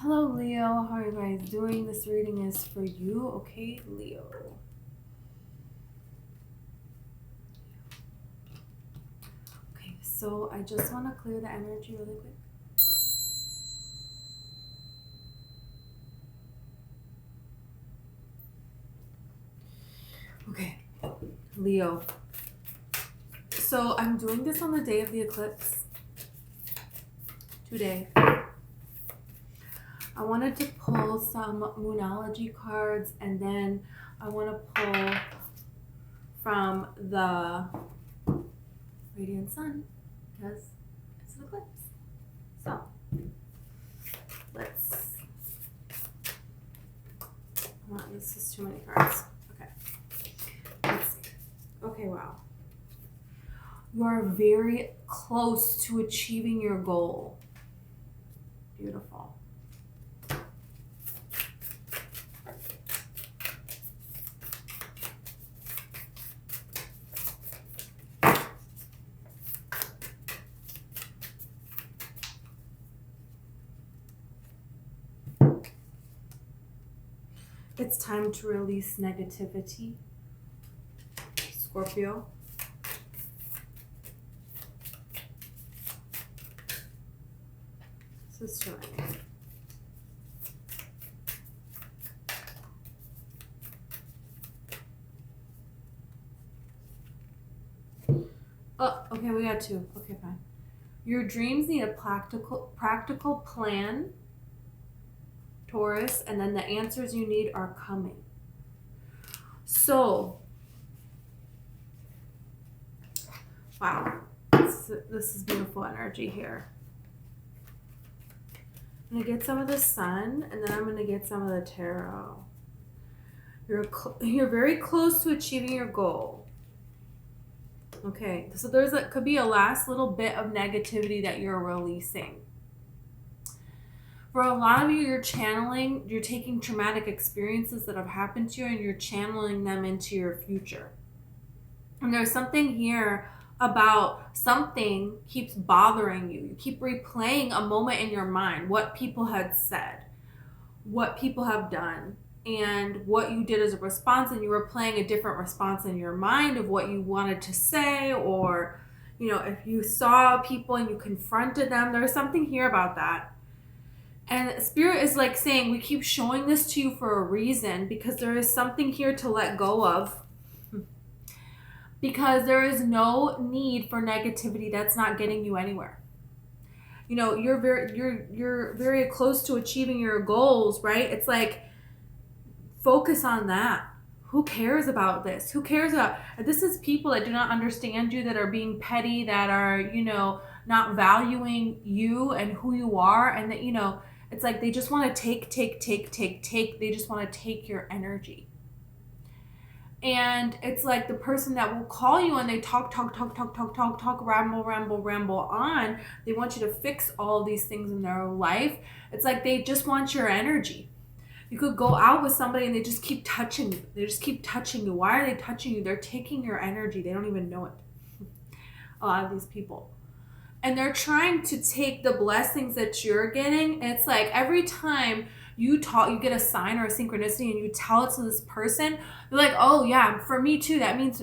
Hello, Leo. How are you guys doing? This reading is for you, okay, Leo? Okay, so I just want to clear the energy really quick. Okay, Leo. So I'm doing this on the day of the eclipse. Today. I wanted to pull some Moonology cards, and then I want to pull from the Radiant Sun because it's an eclipse. So let's. This is too many cards. Okay. Let's see. Okay, wow. You are very close to achieving your goal. Beautiful. It's time to release negativity, Scorpio. This is showing. Oh, okay, we got two. Okay, fine. Your dreams need a practical plan, Taurus, and then the answers you need are coming. So, wow, this is beautiful energy here. I'm going to get some of the sun, and then I'm going to get some of the tarot. You're very close to achieving your goal. Okay, so could be a last little bit of negativity that you're releasing. For a lot of you, you're taking traumatic experiences that have happened to you and you're channeling them into your future. And there's something here about something keeps bothering you. You keep replaying a moment in your mind, what people had said, what people have done, and what you did as a response, and you were playing a different response in your mind of what you wanted to say, or, if you saw people and you confronted them. There's something here about that. And Spirit is like saying, we keep showing this to you for a reason, because there is something here to let go of. Because there is no need for negativity that's not getting you anywhere. You're very close to achieving your goals, right? It's like, focus on that. Who cares about this? Who cares about this? Is people that do not understand you, that are being petty, that are, not valuing you and who you are, and that, it's like they just want to take. They just want to take your energy. And it's like the person that will call you and they talk, ramble on. They want you to fix all of these things in their life. It's like they just want your energy. You could go out with somebody and they just keep touching you. They just keep touching you. Why are they touching you? They're taking your energy. They don't even know it. A lot of these people. And they're trying to take the blessings that you're getting. And it's like every time you get a sign or a synchronicity and you tell it to this person, they're like, oh yeah, for me too. That means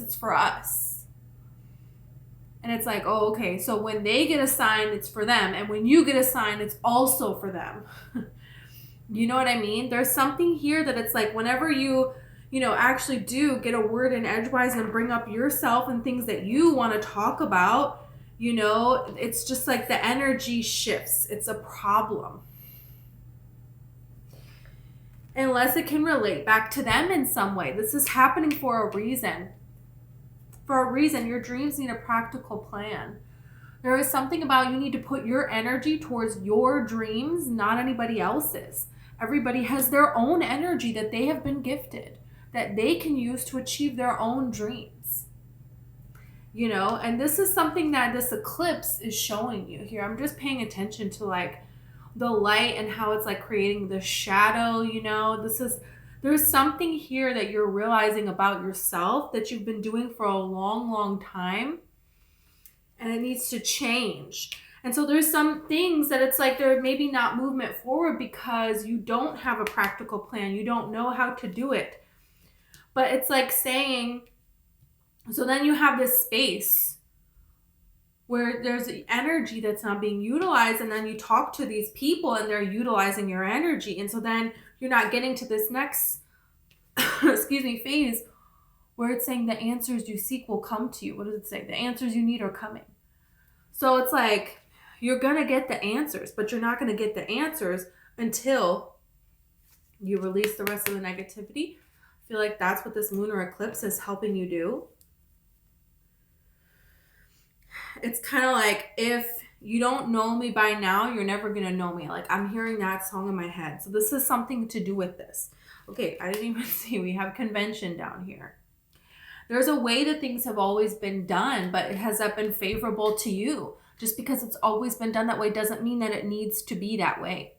it's for us. And it's like, oh, okay. So when they get a sign, it's for them. And when you get a sign, it's also for them. You know what I mean? There's something here that it's like whenever you actually do get a word in edgewise and bring up yourself and things that you want to talk about, it's just like the energy shifts. It's a problem. Unless it can relate back to them in some way. This is happening for a reason. For a reason, your dreams need a practical plan. There is something about you need to put your energy towards your dreams, not anybody else's. Everybody has their own energy that they have been gifted, that they can use to achieve their own dreams. And this is something that this eclipse is showing you here. I'm just paying attention to like the light and how it's like creating the shadow, there's something here that you're realizing about yourself that you've been doing for a long, long time. And it needs to change. And so there's some things that it's like they're maybe not movement forward because you don't have a practical plan. You don't know how to do it. But it's like saying, so then you have this space where there's energy that's not being utilized, and then you talk to these people and they're utilizing your energy. And so then you're not getting to this next phase where it's saying the answers you seek will come to you. What does it say? The answers you need are coming. So it's like you're going to get the answers, but you're not going to get the answers until you release the rest of the negativity. I feel like that's what this lunar eclipse is helping you do. It's kind of like, if you don't know me by now, you're never going to know me. Like, I'm hearing that song in my head. So this is something to do with this. Okay, I didn't even see. We have convention down here. There's a way that things have always been done, but has that been favorable to you? Just because it's always been done that way doesn't mean that it needs to be that way.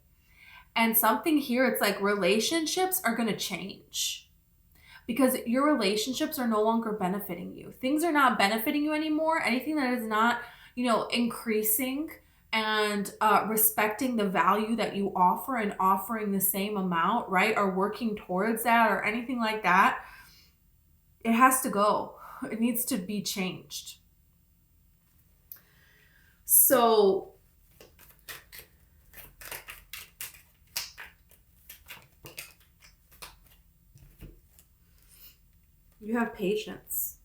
And something here, it's like relationships are going to change. Because your relationships are no longer benefiting you. Things are not benefiting you anymore. Anything that is not, increasing and respecting the value that you offer and offering the same amount, right? Or working towards that or anything like that, it has to go. It needs to be changed. So you have patience.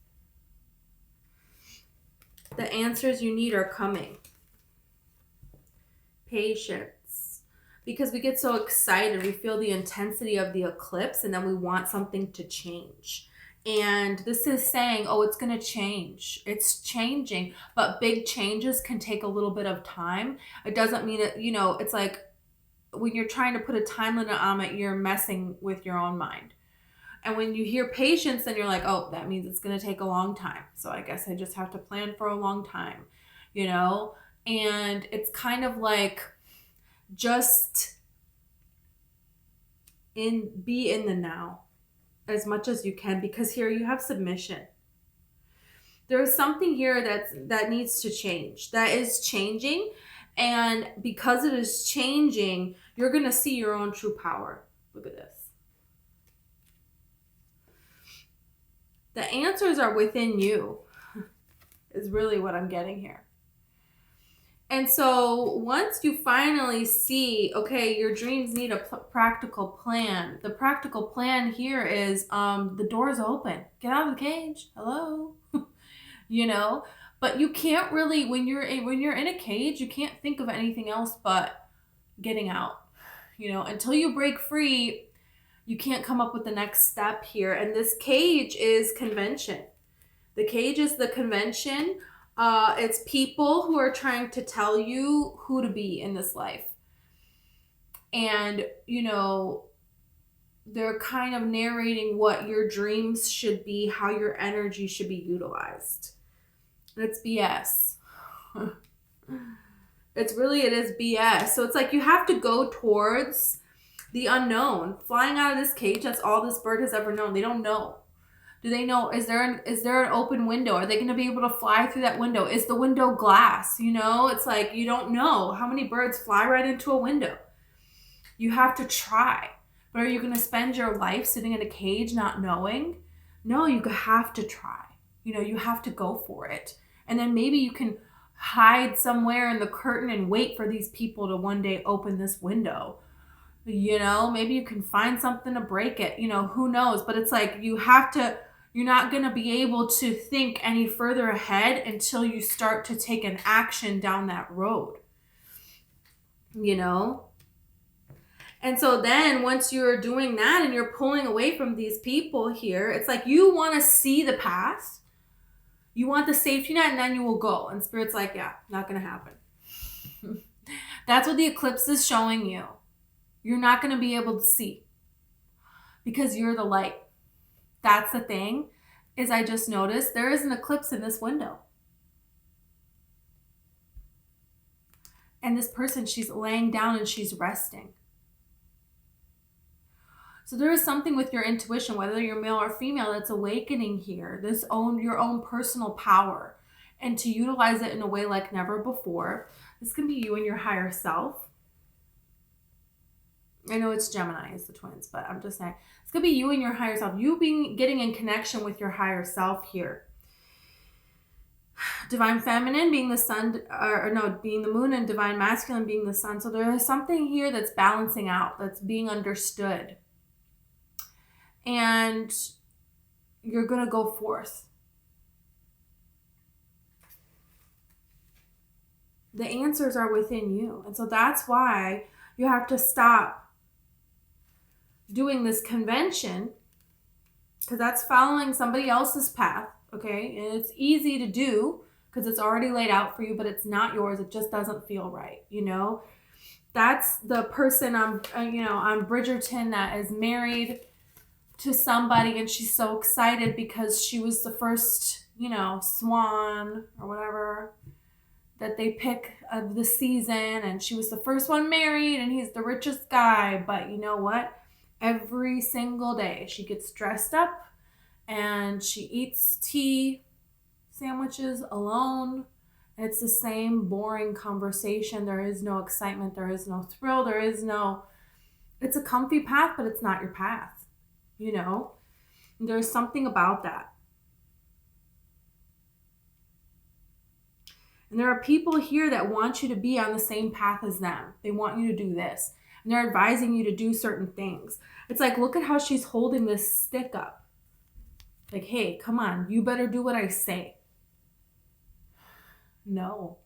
The answers you need are coming. Patience. Because we get so excited, we feel the intensity of the eclipse, and then we want something to change. And this is saying, oh, it's going to change. It's changing. But big changes can take a little bit of time. It doesn't mean it, it's like when you're trying to put a time limit on it, you're messing with your own mind. And when you hear patience, then you're like, oh, that means it's going to take a long time. So I guess I just have to plan for a long time, And it's kind of like just be in the now as much as you can, because here you have submission. There is something here that needs to change. That is changing. And because it is changing, you're going to see your own true power. Look at this. The answers are within you, is really what I'm getting here. And so once you finally see, okay, your dreams need a practical plan. The practical plan here is the door's open. Get out of the cage. Hello. But you can't really, when you're in a cage, you can't think of anything else but getting out. Until you break free, you can't come up with the next step here. And this cage is convention. The cage is the convention. It's people who are trying to tell you who to be in this life. And, they're kind of narrating what your dreams should be, how your energy should be utilized. And it's BS. It is BS. So it's like you have to go towards the unknown. Flying out of this cage, that's all this bird has ever known. They don't know. Do they know? Is there an open window? Are they going to be able to fly through that window? Is the window glass? It's like you don't know how many birds fly right into a window. You have to try. But are you going to spend your life sitting in a cage not knowing? No, you have to try. You have to go for it. And then maybe you can hide somewhere in the curtain and wait for these people to one day open this window. Maybe you can find something to break it. Who knows? But it's like you're not going to be able to think any further ahead until you start to take an action down that road. And so then once you're doing that and you're pulling away from these people here, it's like you want to see the past. You want the safety net, and then you will go. And Spirit's like, yeah, not going to happen. That's what the eclipse is showing you. You're not going to be able to see because you're the light. That's the thing, is I just noticed there is an eclipse in this window. And this person, she's laying down and she's resting. So there is something with your intuition, whether you're male or female, that's awakening here. Your own personal power, and to utilize it in a way like never before. This can be you and your higher self. I know it's Gemini is the twins, but I'm just saying it's gonna be you and your higher self. You getting in connection with your higher self here. Divine feminine being the sun, or no, being the moon, and divine masculine being the sun. So there is something here that's balancing out, that's being understood. And you're gonna go forth. The answers are within you. And so that's why you have to stop doing this convention, because that's following somebody else's path, okay? And it's easy to do because it's already laid out for you, but it's not yours. It just doesn't feel right, you know? That's the person on Bridgerton that is married to somebody, and she's so excited because she was the first, swan or whatever that they pick of the season, and she was the first one married, and he's the richest guy. But you know what? Every single day she gets dressed up and she eats tea sandwiches alone. It's the same boring conversation. There is no excitement. There is no thrill. It's a comfy path, but it's not your path. There's something about that. And there are people here that want you to be on the same path as them. They want you to do this. And they're advising you to do certain things. It's like, look at how she's holding this stick up. Like, hey, come on, you better do what I say. No.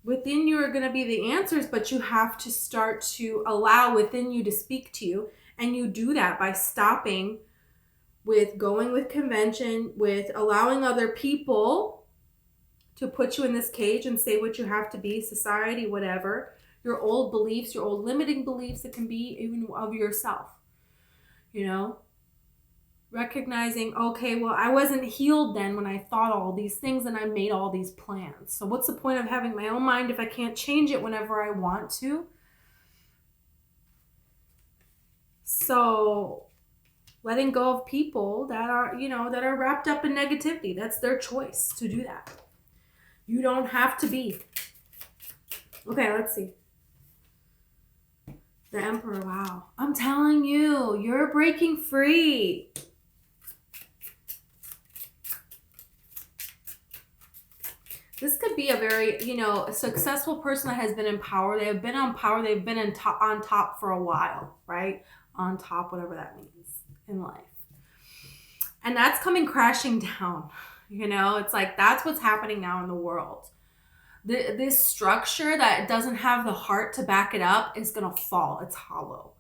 Within you are going to be the answers, but you have to start to allow within you to speak to you. And you do that by stopping with going with convention, with allowing other people to put you in this cage and say what you have to be, society, whatever, your old beliefs, your old limiting beliefs, it can be even of yourself, recognizing, okay, well, I wasn't healed then when I thought all these things and I made all these plans. So what's the point of having my own mind if I can't change it whenever I want to? So letting go of people that are, that are wrapped up in negativity. That's their choice to do that. You don't have to be. Okay, let's see. The Emperor, wow. I'm telling you, you're breaking free. This could be a very, a successful person that has been in power. They have been on power. They've been on top for a while, right? On top, whatever that means in life. And that's coming crashing down. It's like that's what's happening now in the world. This structure that doesn't have the heart to back it up is going to fall. It's hollow.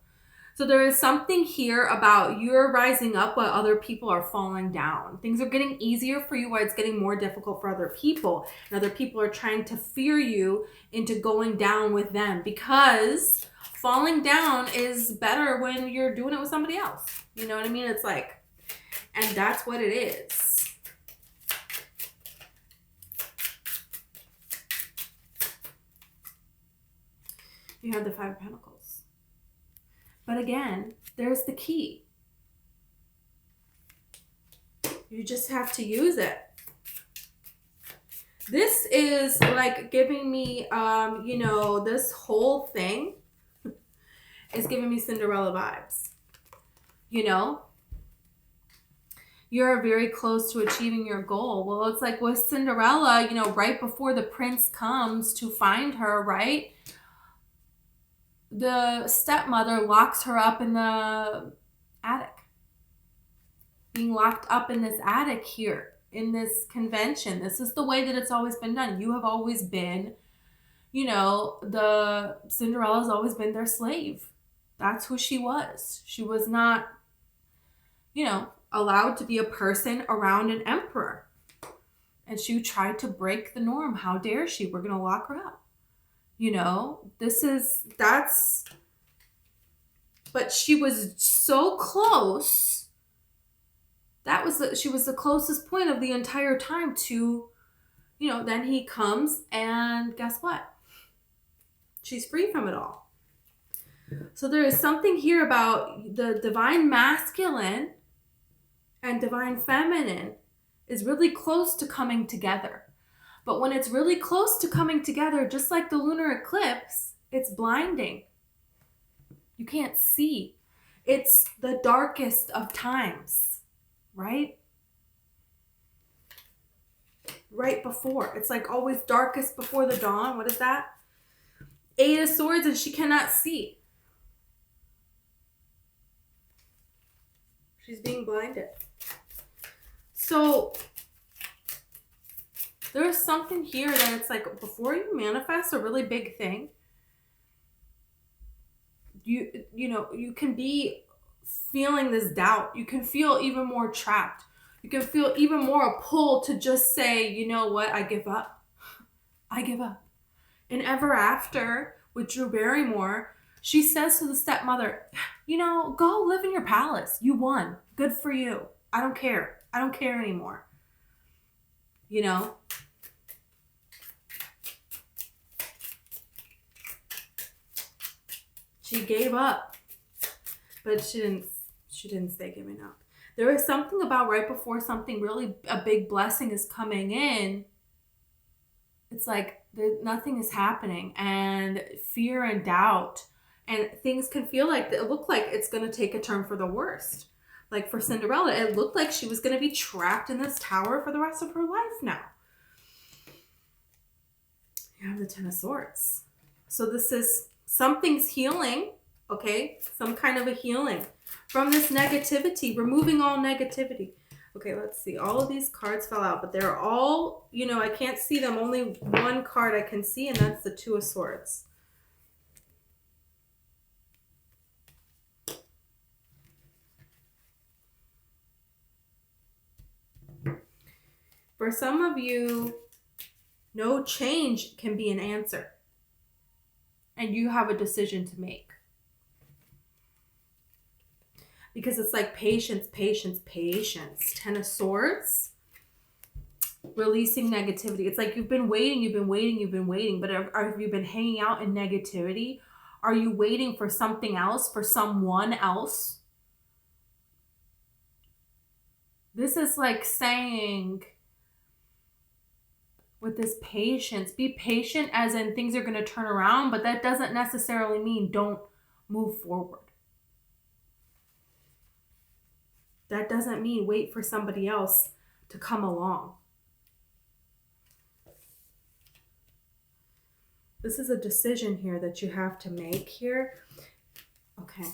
So there is something here about you're rising up while other people are falling down. Things are getting easier for you while it's getting more difficult for other people. And other people are trying to fear you into going down with them, because falling down is better when you're doing it with somebody else. You know what I mean? It's like, and that's what it is. You have the Five of Pentacles. But again, there's the key. You just have to use it. This is like giving me, this whole thing is giving me Cinderella vibes. You're very close to achieving your goal. Well, it's like with Cinderella, right before the prince comes to find her, right? The stepmother locks her up in the attic. Being locked up in this attic here, in this convention. This is the way that it's always been done. You have always been, the Cinderella's always been their slave. That's who she was. She was not, allowed to be a person around an emperor. And she tried to break the norm. How dare she? We're going to lock her up. But she was so close. She was the closest point of the entire time to, then he comes and guess what? She's free from it all. So there is something here about the divine masculine and divine feminine is really close to coming together. But when it's really close to coming together, just like the lunar eclipse, it's blinding. You can't see. It's the darkest of times, right? Right before. It's like always darkest before the dawn. What is that? 8 of Swords, and she cannot see. She's being blinded. So there's something here that it's like before you manifest a really big thing, you can be feeling this doubt. You can feel even more trapped. You can feel even more a pull to just say, you know what, I give up. I give up. In Ever After with Drew Barrymore, she says to the stepmother, go live in your palace. You won. Good for you. I don't care. I don't care anymore. She gave up, but she didn't stay giving up. There is something about right before something really, a big blessing is coming in, it's like nothing is happening, and fear and doubt, and things can feel like, it looked like it's going to take a turn for the worst. Like for Cinderella, it looked like she was going to be trapped in this tower for the rest of her life now. You have the Ten of Swords. So this is, something's healing, okay? Some kind of a healing from this negativity, removing all negativity. Okay, let's see. All of these cards fell out, but they're all, I can't see them. Only one card I can see, and that's the Two of Swords. For some of you, no change can be an answer. And you have a decision to make. Because it's like patience, patience, patience. Ten of Swords. Releasing negativity. It's like you've been waiting. But have you been hanging out in negativity? Are you waiting for something else, for someone else? This is like saying, with this patience, be patient as in things are going to turn around, but that doesn't necessarily mean don't move forward. That doesn't mean wait for somebody else to come along. This is a decision here that you have to make here. Okay,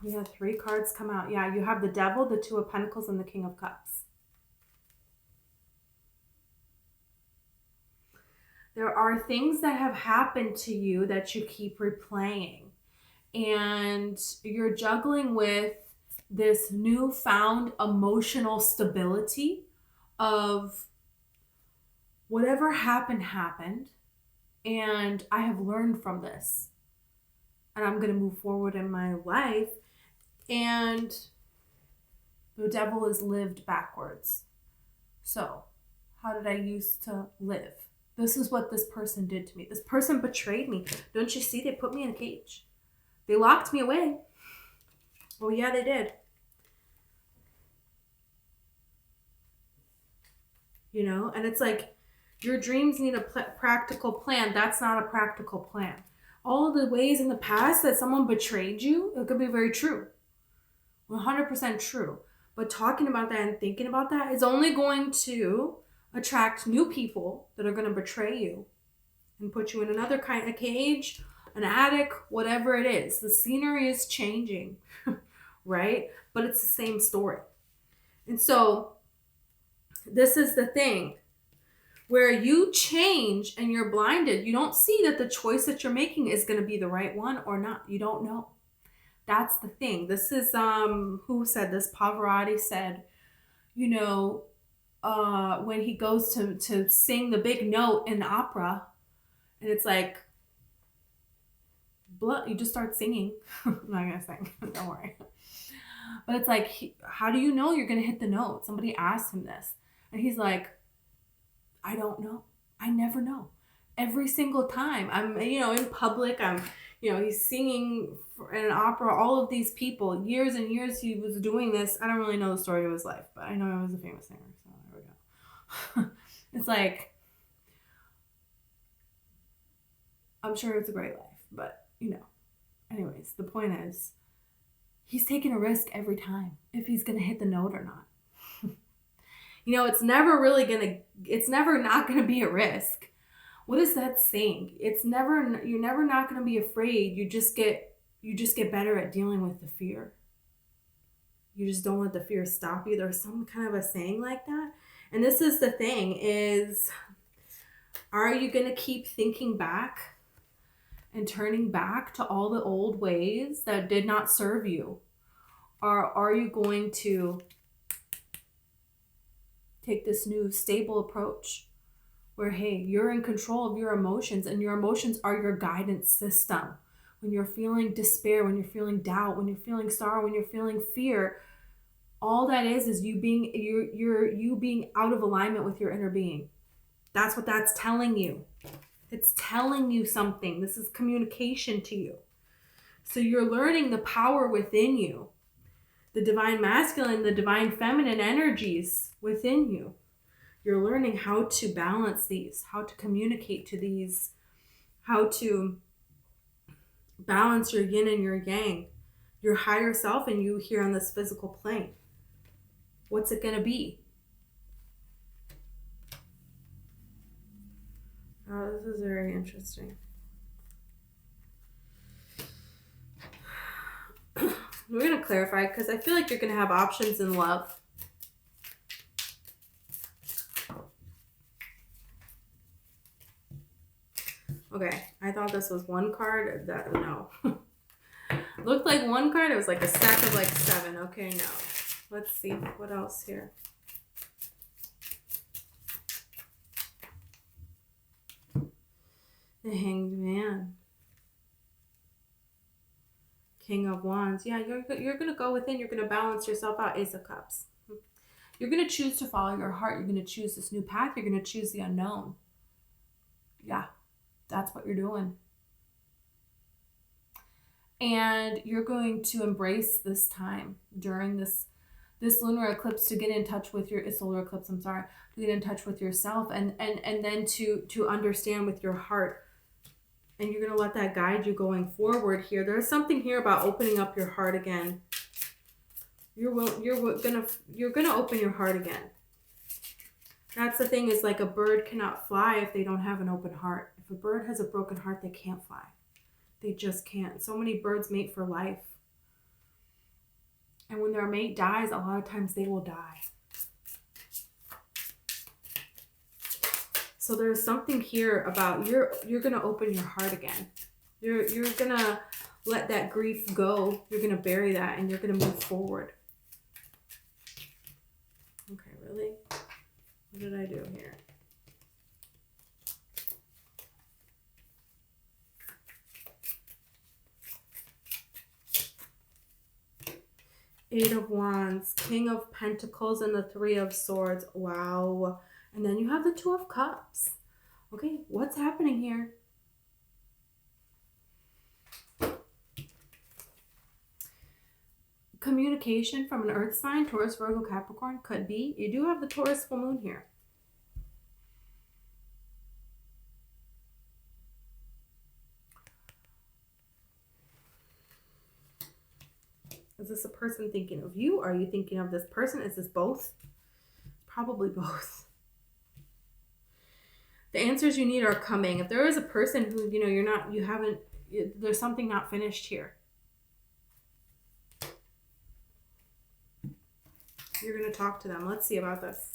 we have 3 cards come out. Yeah, you have the Devil, the Two of Pentacles, and the King of Cups. There are things that have happened to you that you keep replaying. And you're juggling with this newfound emotional stability of whatever happened. And I have learned from this. And I'm going to move forward in my life. And the Devil is lived backwards. So, how did I used to live? This is what this person did to me. This person betrayed me. Don't you see? They put me in a cage. They locked me away. Oh, yeah, they did. And it's like your dreams need a practical plan. That's not a practical plan. All of the ways in the past that someone betrayed you, it could be very true. 100% true. But talking about that and thinking about that is only going to attract new people that are going to betray you and put you in another kind of cage, an attic, whatever it is. The scenery is changing, right? But it's the same story. And so this is the thing where you change and you're blinded. You don't see that the choice that you're making is going to be the right one or not. You don't know. That's the thing. This is, who said this? Pavarotti said, when he goes to sing the big note in the opera, and it's like, you just start singing. I'm not going to sing. Don't worry. But it's like, how do you know you're going to hit the note? Somebody asked him this. And he's like, I don't know. I never know. Every single time I'm, in public, he's singing in an opera, all of these people, years and years he was doing this. I don't really know the story of his life, but I know he was a famous singer. So there we go. It's like, I'm sure it's a great life, but anyways, the point is, he's taking a risk every time if he's going to hit the note or not. It's never not going to be a risk. What is that saying? You're never not going to be afraid. You just get better at dealing with the fear. You just don't let the fear stop you. There's some kind of a saying like that. And this is the thing is, are you going to keep thinking back and turning back to all the old ways that did not serve you? Or are you going to take this new stable approach where, hey, you're in control of your emotions, and your emotions are your guidance system. When you're feeling despair, when you're feeling doubt, when you're feeling sorrow, when you're feeling fear, all that is you being out of alignment with your inner being. That's what that's telling you. It's telling you something. This is communication to you. So you're learning the power within you, the divine masculine, the divine feminine energies within you. You're learning how to balance these, how to communicate to these, how to balance your yin and your yang, your higher self and you here on this physical plane. What's it going to be? Oh, this is very interesting. We're going to clarify because I feel like you're going to have options in love. Okay, I thought this was one card. No. Looked like one card. It was like a stack of like 7. Okay, no. Let's see what else here. The Hanged Man. King of Wands. Yeah, you're going to go within. You're going to balance yourself out. Ace of Cups. You're going to choose to follow your heart. You're going to choose this new path. You're going to choose the unknown. Yeah, that's what you're doing. And you're going to embrace this time during this lunar eclipse to get in touch with your solar eclipse. I'm sorry, to get in touch with yourself and then to understand with your heart. And you're going to let that guide you going forward here. There's something here about opening up your heart again. You're gonna open your heart again. That's the thing, is like a bird cannot fly if they don't have an open heart. If a bird has a broken heart, they can't fly. They just can't. So many birds mate for life. And when their mate dies, a lot of times they will die. So there's something here about you're going to open your heart again. You're going to let that grief go. You're going to bury that and you're going to move forward. Okay, really? What did I do here? Eight of Wands, King of Pentacles, and the Three of Swords. Wow. And then you have the Two of Cups. Okay, what's happening here? Communication from an earth sign, Taurus, Virgo, Capricorn, could be. You do have the Taurus full moon here. Is this a person thinking of you? Are you thinking of this person? Is this both? Probably both. The answers you need are coming. If there is a person who, there's something not finished here. You're going to talk to them. Let's see about this.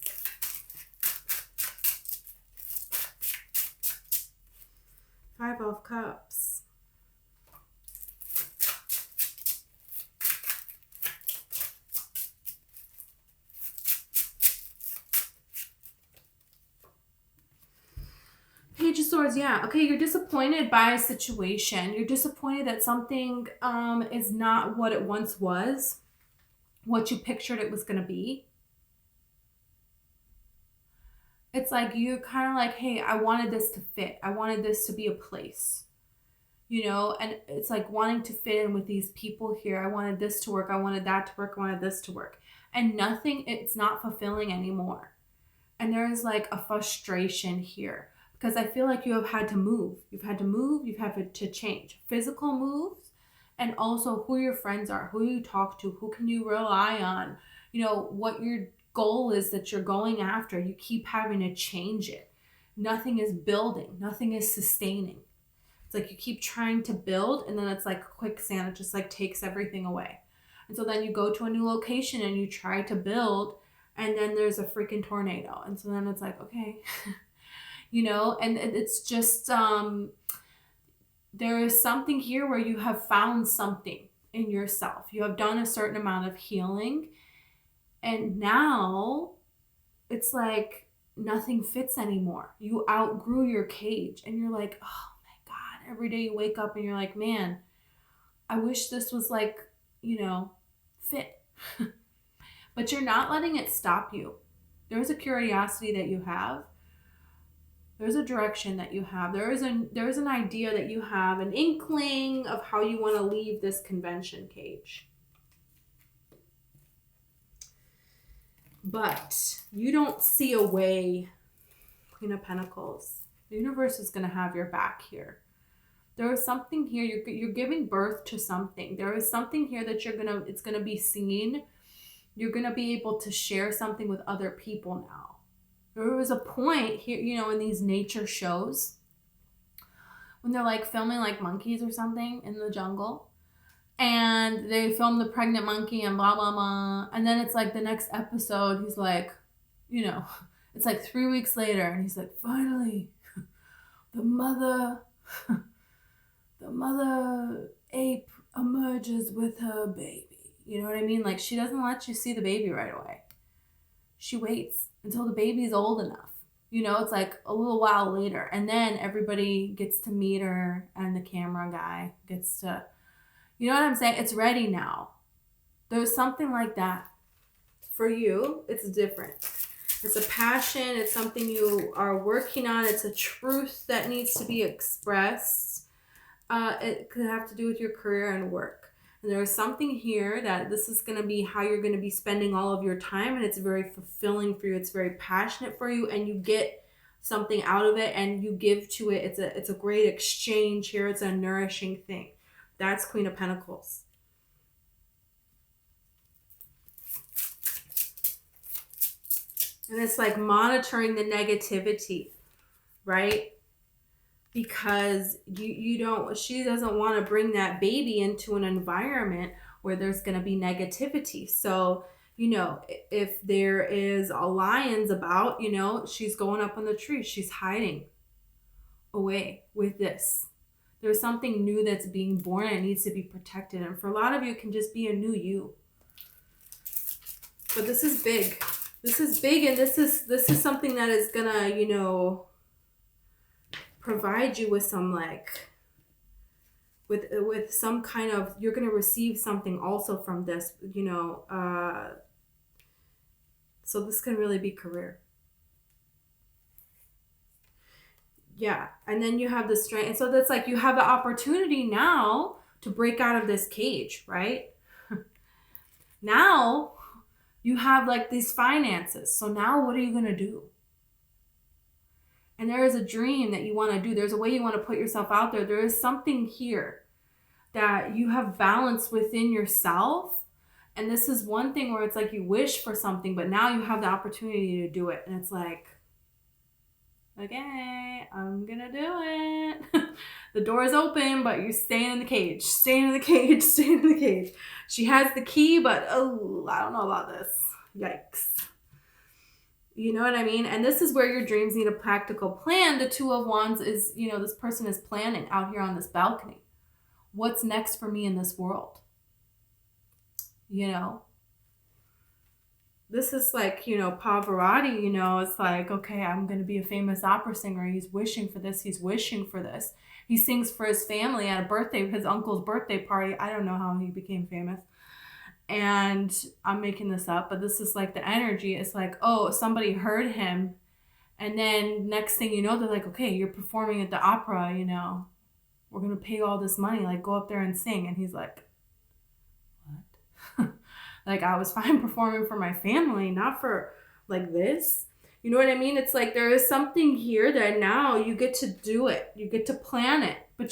Five of Cups. Page of Swords, yeah. Okay, you're disappointed by a situation. You're disappointed that something is not what it once was, what you pictured it was going to be. It's like you're kind of like, hey, I wanted this to fit. I wanted this to be a place, and it's like wanting to fit in with these people here. I wanted this to work. I wanted that to work. I wanted this to work. And nothing, it's not fulfilling anymore. And there is like a frustration here because I feel like you have had to move. You've had to move, you've had to change. Physical moves, and also who your friends are, who you talk to, who can you rely on, what your goal is that you're going after. You keep having to change it. Nothing is building, nothing is sustaining. It's like you keep trying to build, and then it's like quicksand. It just like takes everything away. And so then you go to a new location and you try to build, and then there's a freaking tornado. And so then it's like, okay, and it's just, there is something here where you have found something in yourself. You have done a certain amount of healing, and now it's like nothing fits anymore. You outgrew your cage, and you're like, oh my God, every day you wake up and you're like, man, I wish this was like, fit. But you're not letting it stop you. There's a curiosity that you have. There's a direction that you have. There's an idea that you have, an inkling of how you want to leave this convention cage. But you don't see a way, Queen of Pentacles. The universe is going to have your back here. There is something here. You're giving birth to something. There is something here that it's going to be seen. You're going to be able to share something with other people now. There was a point here, in these nature shows when they're like filming like monkeys or something in the jungle, and they film the pregnant monkey and blah, blah, blah. And then it's like the next episode, he's like, it's like 3 weeks later, and he's like, finally, the mother ape emerges with her baby. You know what I mean? Like, she doesn't let you see the baby right away. She waits until the baby's old enough. It's like a little while later. And then everybody gets to meet her, and the camera guy gets to, you know what I'm saying? It's ready now. There's something like that. For you, it's different. It's a passion. It's something you are working on. It's a truth that needs to be expressed. It could have to do with your career and work. And there is something here that this is going to be how you're going to be spending all of your time, and it's very fulfilling for you. It's very passionate for you, and you get something out of it, and you give to it. It's a great exchange here. It's a nourishing thing. That's Queen of Pentacles. And it's like monitoring the negativity, right? Because she doesn't want to bring that baby into an environment where there's going to be negativity. So, if there is a lion's about, she's going up on the tree. She's hiding away with this. There's something new that's being born, and it needs to be protected. And for a lot of you, it can just be a new you. But this is big. This is big, and this is something that is gonna, provide you with some with some kind of, you're gonna receive something also from this, so this can really be career. Yeah, and then you have the strength, and so that's like you have the opportunity now to break out of this cage, right? Now you have like these finances. So now what are you gonna do? And there is a dream that you want to do. There's a way you want to put yourself out there. There is something here that you have balanced within yourself. And this is one thing where it's like you wish for something, but now you have the opportunity to do it. And it's like, okay, I'm going to do it. The door is open, but you're staying in the cage. Staying in the cage. Staying in the cage. She has the key, but I don't know about this. Yikes. You know what I mean? And this is where your dreams need a practical plan. The Two of Wands is, this person is planning out here on this balcony. What's next for me in this world? This is like, Pavarotti, it's like, okay, I'm going to be a famous opera singer. He's wishing for this. He's wishing for this. He sings for his family at his uncle's birthday party. I don't know how he became famous. And I'm making this up, but this is like the energy. It's like, oh, somebody heard him. And then next thing you know, they're like, okay, you're performing at the opera, we're going to pay all this money. Like, go up there and sing. And he's like, what? Like, I was fine performing for my family, not for like this. You know what I mean? It's like there is something here that now you get to do it. You get to plan it. But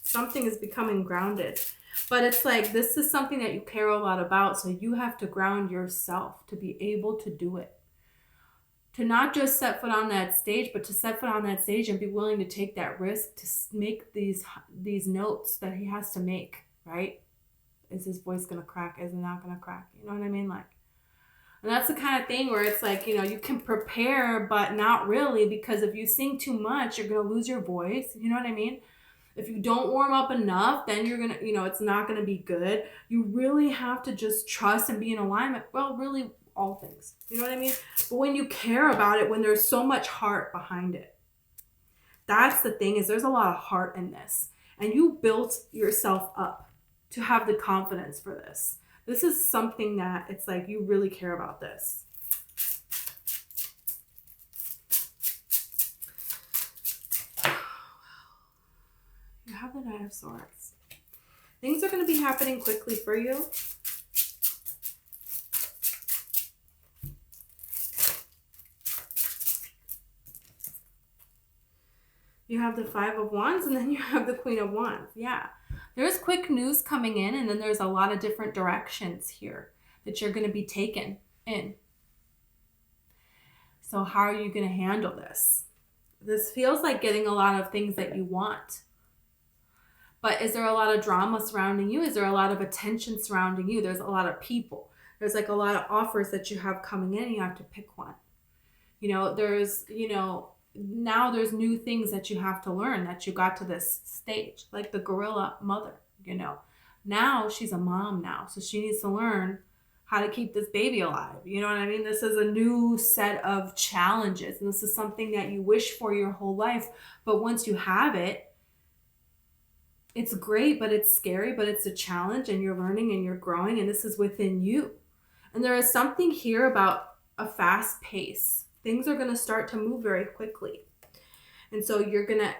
something is becoming grounded. But it's like this is something that you care a lot about. So you have to ground yourself to be able to do it. To not just set foot on that stage, but to set foot on that stage and be willing to take that risk to make these notes that he has to make, right? Is his voice going to crack? Is it not going to crack? You know what I mean? Like, and that's the kind of thing where it's like, you know, you can prepare, but not really, because if you sing too much, you're going to lose your voice. You know what I mean? If you don't warm up enough, then you're going to, you know, it's not going to be good. You really have to just trust and be in alignment. Well, really, all things. You know what I mean? But when you care about it, when there's so much heart behind it, that's the thing, is there's a lot of heart in this. And you built yourself up to have the confidence for this. This is something that it's like you really care about this. You have the Knight of Swords. Things are going to be happening quickly for you. You have the Five of Wands, and then you have the Queen of Wands. Yeah. There's quick news coming in, and then there's a lot of different directions here that you're going to be taken in. So how are you going to handle this? This feels like getting a lot of things that you want. But is there a lot of drama surrounding you? Is there a lot of attention surrounding you? There's a lot of people. There's like a lot of offers that you have coming in, and you have to pick one. You know, there's, you know, now there's new things that you have to learn that you got to this stage, like the gorilla mother, you know. Now she's a mom now, so she needs to learn how to keep this baby alive. You know what I mean? This is a new set of challenges, and this is something that you wish for your whole life. But once you have it, it's great, but it's scary, but it's a challenge, and you're learning and you're growing, and this is within you. And there is something here about a fast pace. Things are going to start to move very quickly. And so you're going to,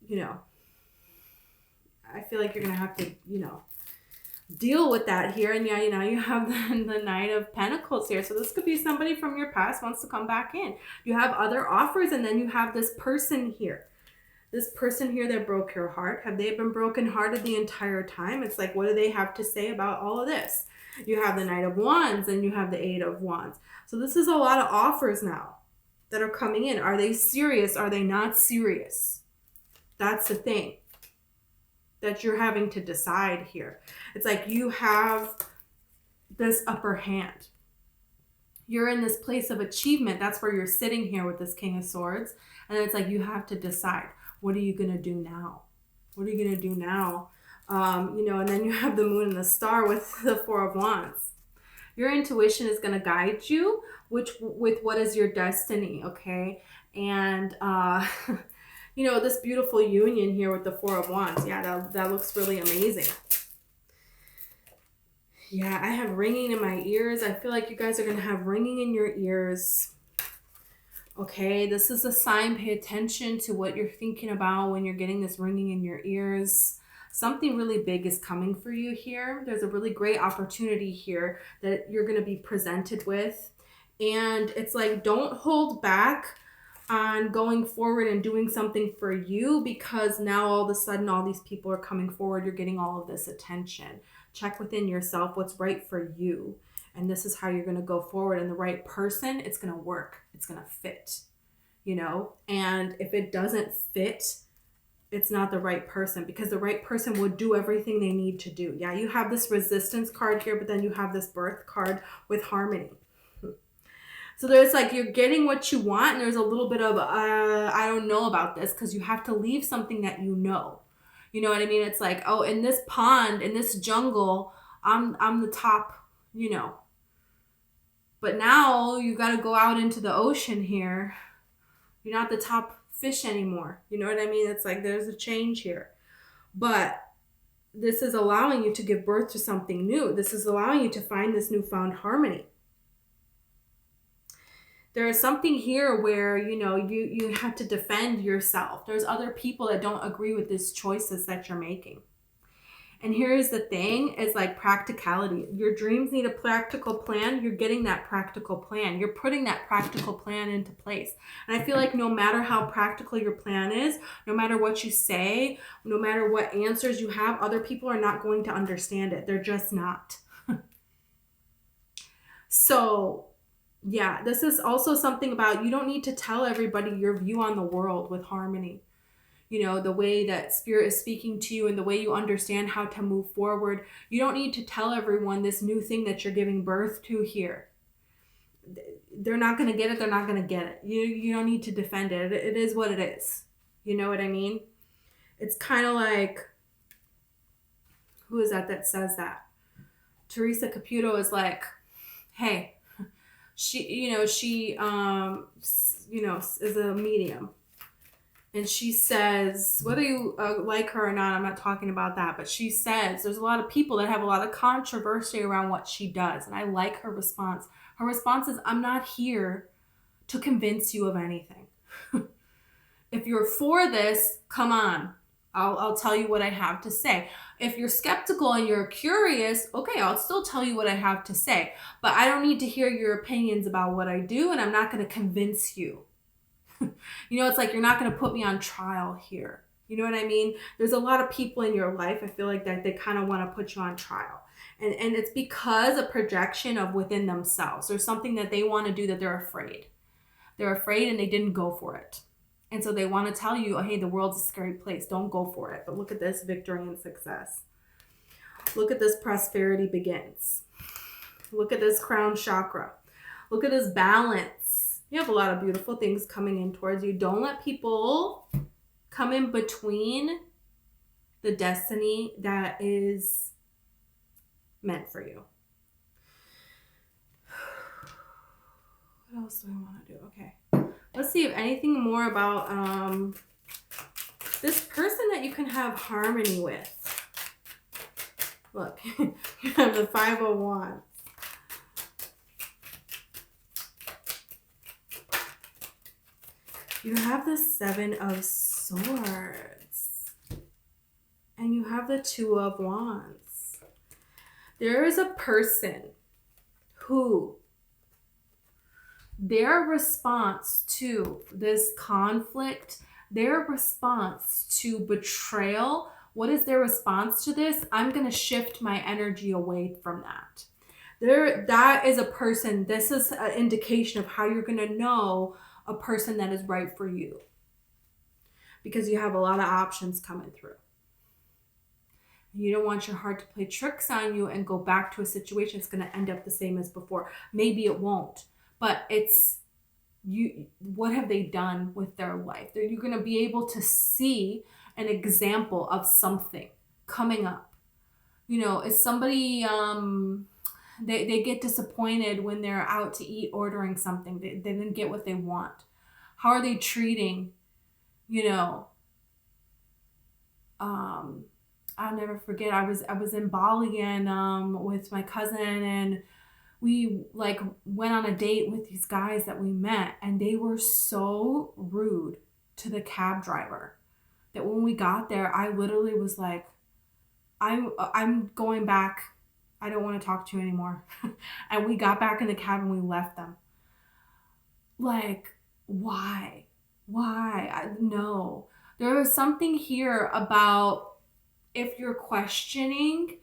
you know, I feel like you're going to have to, you know, deal with that here. And yeah, you know, you have the Knight of Pentacles here. So this could be somebody from your past wants to come back in. You have other offers, and then you have this person here. This person here that broke your heart. Have they been brokenhearted the entire time? It's like, what do they have to say about all of this? You have the Knight of Wands, and you have the Eight of Wands. So this is a lot of offers now that are coming in. Are they serious? Are they not serious? That's the thing that you're having to decide here. It's like you have this upper hand. You're in this place of achievement. That's where you're sitting here with this King of Swords. And it's like you have to decide, what are you going to do now? What are you going to do now? You know, and then you have the Moon and the Star with the Four of Wands. Your intuition is going to guide you with what is your destiny, okay? And, you know, this beautiful union here with the Four of Wands. Yeah, that looks really amazing. Yeah, I have ringing in my ears. I feel like you guys are going to have ringing in your ears. Okay, this is a sign. Pay attention to what you're thinking about when you're getting this ringing in your ears. Something really big is coming for you here. There's a really great opportunity here that you're going to be presented with. And it's like, don't hold back on going forward and doing something for you, because now all of a sudden all these people are coming forward. You're getting all of this attention. Check within yourself what's right for you. And this is how you're going to go forward. And the right person, it's going to work. It's going to fit, you know. And if it doesn't fit, it's not the right person, because the right person would do everything they need to do. Yeah, you have this Resistance card here, but then you have this Birth card with Harmony. So there's like, you're getting what you want, and there's a little bit of, I don't know about this, because you have to leave something that you know. You know what I mean? It's like, oh, in this pond, in this jungle, I'm the top, you know. But now you got to go out into the ocean here. You're not the top fish anymore. You know what I mean? It's like there's a change here. But this is allowing you to give birth to something new. This is allowing you to find this newfound harmony. There is something here where, you know, you have to defend yourself. There's other people that don't agree with these choices that you're making. And here's the thing, is like practicality. Your dreams need a practical plan. You're getting that practical plan. You're putting that practical plan into place. And I feel like no matter how practical your plan is, no matter what you say, no matter what answers you have, other people are not going to understand it. They're just not. So yeah, this is also something about, you don't need to tell everybody your view on the world with harmony. You know, the way that spirit is speaking to you and the way you understand how to move forward. You don't need to tell everyone this new thing that you're giving birth to here. They're not going to get it. They're not going to get it. You don't need to defend it. It is what it is. You know what I mean? It's kind of like, who is that says that? Teresa Caputo is like, hey, she is a medium. And she says, whether you like her or not, I'm not talking about that, but she says there's a lot of people that have a lot of controversy around what she does. And I like her response. Her response is, I'm not here to convince you of anything. If you're for this, come on. I'll tell you what I have to say. If you're skeptical and you're curious, okay, I'll still tell you what I have to say. But I don't need to hear your opinions about what I do, and I'm not going to convince you. You know, it's like, you're not going to put me on trial here. You know what I mean? There's a lot of people in your life, I feel like, that they kind of want to put you on trial. And it's because a projection of within themselves. There's something that they want to do that they're afraid. They're afraid and they didn't go for it. And so they want to tell you, oh, hey, the world's a scary place. Don't go for it. But look at this victory and success. Look at this prosperity begins. Look at this crown chakra. Look at this balance. You have a lot of beautiful things coming in towards you. Don't let people come in between the destiny that is meant for you. What else do I want to do? Okay. Let's see if anything more about this person that you can have harmony with. Look, you have the 5 of Wands. You have the 7 of Swords. And you have the 2 of Wands. There is a person who, their response to this conflict, their response to betrayal, what is their response to this? I'm going to shift my energy away from that. That is a person, this is an indication of how you're going to know a person that is right for you. Because you have a lot of options coming through. You don't want your heart to play tricks on you and go back to a situation that's going to end up the same as before. Maybe it won't. But it's, what have they done with their life? You're going to be able to see an example of something coming up. You know, is somebody, they get disappointed when they're out to eat ordering something. They didn't get what they want. How are they treating, you know, I'll never forget, I was in Bali and with my cousin, and we like went on a date with these guys that we met, and they were so rude to the cab driver that when we got there, I literally was like, I'm going back. I don't want to talk to you anymore. And we got back in the cab and we left them. Like, why? No. There is something here about, if you're questioning,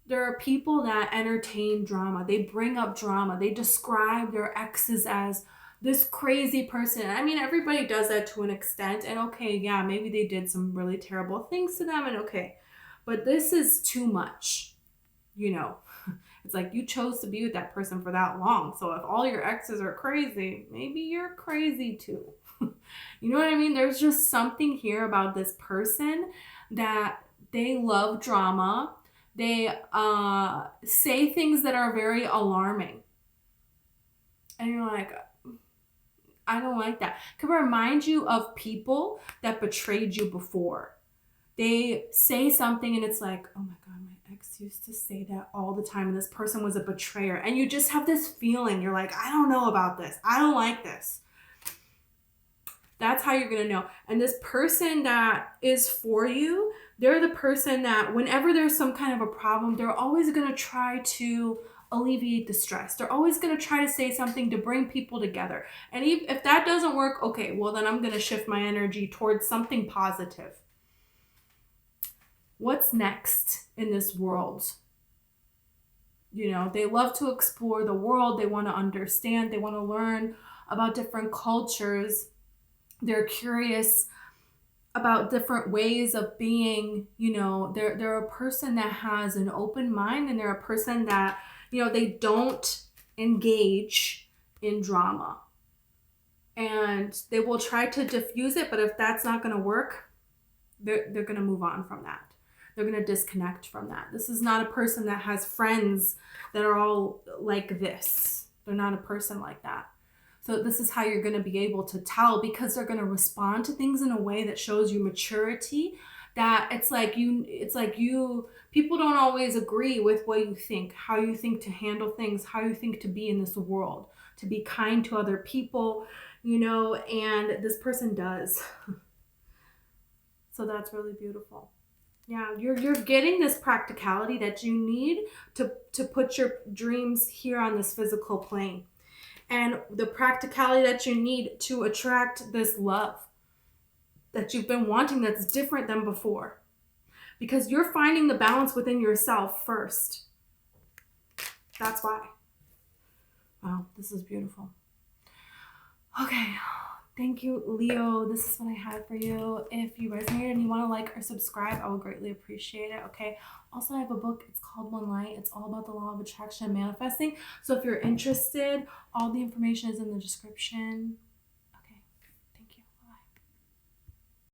there are people that entertain drama. They bring up drama. They describe their exes as this crazy person. I mean, everybody does that to an extent. And okay, yeah, maybe they did some really terrible things to them, and okay. But this is too much, you know. It's like, you chose to be with that person for that long. So if all your exes are crazy, maybe you're crazy too. You know what I mean? There's just something here about this person that they love drama. They say things that are very alarming. And you're like, I don't like that. Can remind you of people that betrayed you before. They say something and it's like, oh my God, my ex used to say that all the time, and this person was a betrayer. And you just have this feeling. You're like, I don't know about this. I don't like this. That's how you're going to know. And this person that is for you, They're the person that whenever there's some kind of a problem, they're always going to try to alleviate the stress. They're always going to try to say something to bring people together. And if that doesn't work, okay, well then I'm going to shift my energy towards something positive. What's next in this world? You know, they love to explore the world. They want to understand. They want to learn about different cultures. They're curious about different ways of being. You know, they're a person that has an open mind, and they're a person that, you know, they don't engage in drama. And they will try to diffuse it, but if that's not going to work, they're going to move on from that. They're going to disconnect from that. This is not a person that has friends that are all like this. They're not a person like that. So this is how you're going to be able to tell, because they're going to respond to things in a way that shows you maturity, that it's like you people don't always agree with what you think, how you think to handle things, how you think to be in this world, to be kind to other people, you know, and this person does. So that's really beautiful. Yeah, you're getting this practicality that you need to put your dreams here on this physical plane. And the practicality that you need to attract this love that you've been wanting, that's different than before. Because you're finding the balance within yourself first. That's why. Wow, this is beautiful. Okay. Thank you, Leo. This is what I had for you. If you resonated and you want to like or subscribe, I would greatly appreciate it. Okay. Also, I have a book. It's called One Light. It's all about the law of attraction and manifesting. So if you're interested, all the information is in the description.